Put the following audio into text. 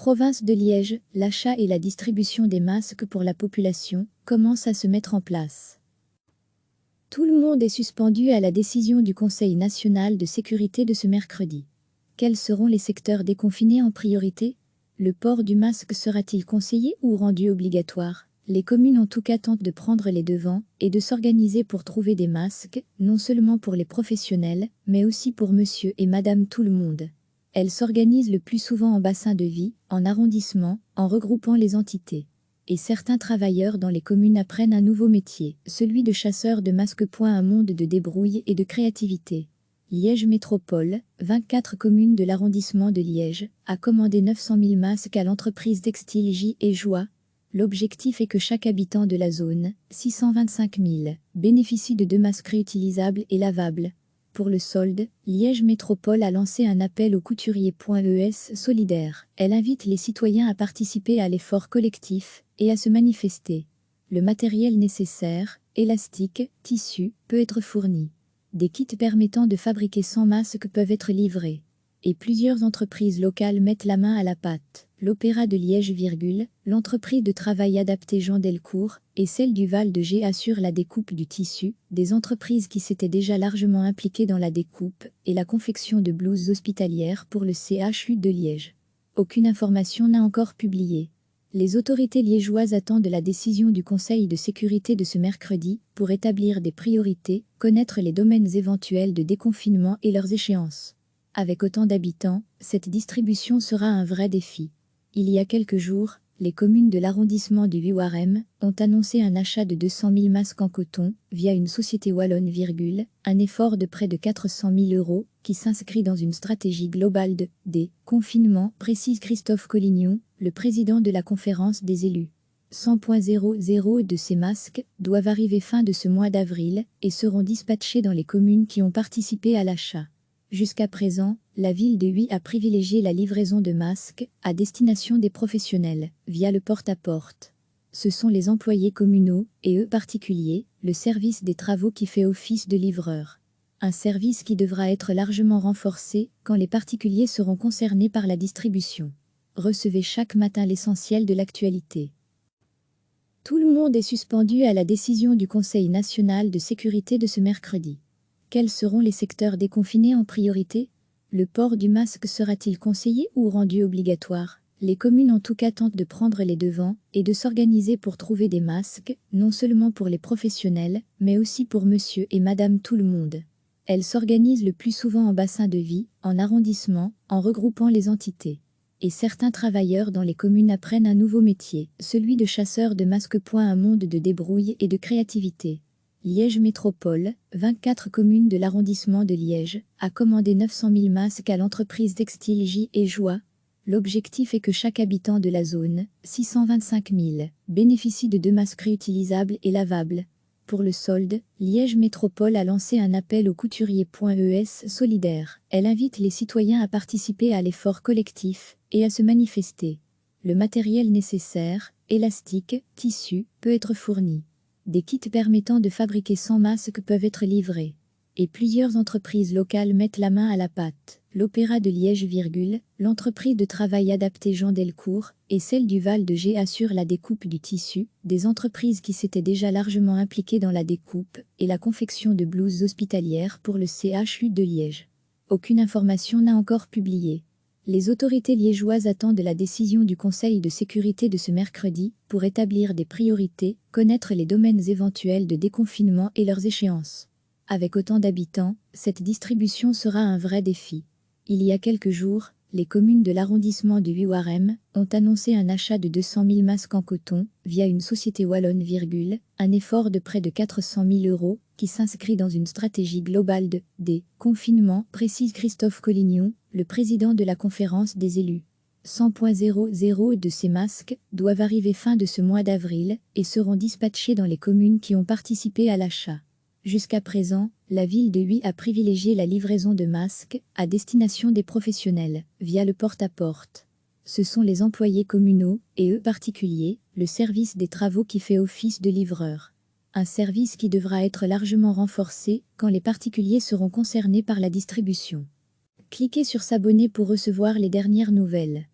Province de Liège, l'achat et la distribution des masques pour la population commencent à se mettre en place. Tout le monde est suspendu à la décision du Conseil national de sécurité de ce mercredi. Quels seront les secteurs déconfinés en priorité? Le port du masque sera-t-il conseillé ou rendu obligatoire? Les communes en tout cas tentent de prendre les devants et de s'organiser pour trouver des masques, non seulement pour les professionnels, mais aussi pour monsieur et madame tout le monde. Elles s'organisent le plus souvent en bassin de vie, en arrondissement, en regroupant les entités. Et certains travailleurs dans les communes apprennent un nouveau métier, celui de chasseur de masques. Un monde de débrouille et de créativité. Liège Métropole, 24 communes de l'arrondissement de Liège, a commandé 900 000 masques à l'entreprise textile J et Joie. L'objectif est que chaque habitant de la zone, 625 000, bénéficie de 2 masques réutilisables et lavables. Pour le solde, Liège Métropole a lancé un appel au couturier.es solidaire. Elle invite les citoyens à participer à l'effort collectif et à se manifester. Le matériel nécessaire, élastique, tissu, peut être fourni. Des kits permettant de fabriquer 100 masques peuvent être livrés. Et plusieurs entreprises locales mettent la main à la pâte. L'Opéra de Liège, l'entreprise de travail adapté Jean Delcourt et celle du Val de G assurent la découpe du tissu, des entreprises qui s'étaient déjà largement impliquées dans la découpe et la confection de blouses hospitalières pour le CHU de Liège. Aucune information n'a encore publié. Les autorités liégeoises attendent la décision du Conseil de sécurité de ce mercredi pour établir des priorités, connaître les domaines éventuels de déconfinement et leurs échéances. Avec autant d'habitants, cette distribution sera un vrai défi. Il y a quelques jours, les communes de l'arrondissement du Viwarem ont annoncé un achat de 200 000 masques en coton via une société wallonne, un effort de près de 400 000 € qui s'inscrit dans une stratégie globale de déconfinement, précise Christophe Collignon, le président de la conférence des élus. 100,00 de ces masques doivent arriver fin de ce mois d'avril et seront dispatchés dans les communes qui ont participé à l'achat. Jusqu'à présent, la ville de Huy a privilégié la livraison de masques à destination des professionnels, via le porte-à-porte. Ce sont les employés communaux, et eux particuliers, le service des travaux qui fait office de livreur. Un service qui devra être largement renforcé quand les particuliers seront concernés par la distribution. Recevez chaque matin l'essentiel de l'actualité. Tout le monde est suspendu à la décision du Conseil national de sécurité de ce mercredi. Quels seront les secteurs déconfinés en priorité? Le port du masque sera-t-il conseillé ou rendu obligatoire? Les communes en tout cas tentent de prendre les devants et de s'organiser pour trouver des masques, non seulement pour les professionnels, mais aussi pour monsieur et madame tout le monde. Elles s'organisent le plus souvent en bassin de vie, en arrondissement, en regroupant les entités. Et certains travailleurs dans les communes apprennent un nouveau métier, celui de chasseur de masques. Un monde de débrouille et de créativité. Liège Métropole, 24 communes de l'arrondissement de Liège, a commandé 900 000 masques à l'entreprise textile J et Joie. L'objectif est que chaque habitant de la zone, 625 000, bénéficie de 2 masques réutilisables et lavables. Pour le solde, Liège Métropole a lancé un appel au couturier.es solidaire. Elle invite les citoyens à participer à l'effort collectif et à se manifester. Le matériel nécessaire, élastique, tissu, peut être fourni. Des kits permettant de fabriquer 100 masques peuvent être livrés. Et plusieurs entreprises locales mettent la main à la pâte. L'Opéra de Liège, l'entreprise de travail adapté Jean Delcourt et celle du Val de G assurent la découpe du tissu, des entreprises qui s'étaient déjà largement impliquées dans la découpe et la confection de blouses hospitalières pour le CHU de Liège. Aucune information n'a encore publié. Les autorités liégeoises attendent la décision du Conseil de sécurité de ce mercredi pour établir des priorités, connaître les domaines éventuels de déconfinement et leurs échéances. Avec autant d'habitants, cette distribution sera un vrai défi. Il y a quelques jours, les communes de l'arrondissement du Viwarem ont annoncé un achat de 200 000 masques en coton via une société wallonne, un effort de près de 400 000 € qui s'inscrit dans une stratégie globale de déconfinement, précise Christophe Collignon, le président de la conférence des élus. 100,00 de ces masques doivent arriver fin de ce mois d'avril et seront dispatchés dans les communes qui ont participé à l'achat. Jusqu'à présent, la ville de Huy a privilégié la livraison de masques à destination des professionnels, via le porte-à-porte. Ce sont les employés communaux, et eux particuliers, le service des travaux qui fait office de livreur. Un service qui devra être largement renforcé quand les particuliers seront concernés par la distribution. Cliquez sur s'abonner pour recevoir les dernières nouvelles.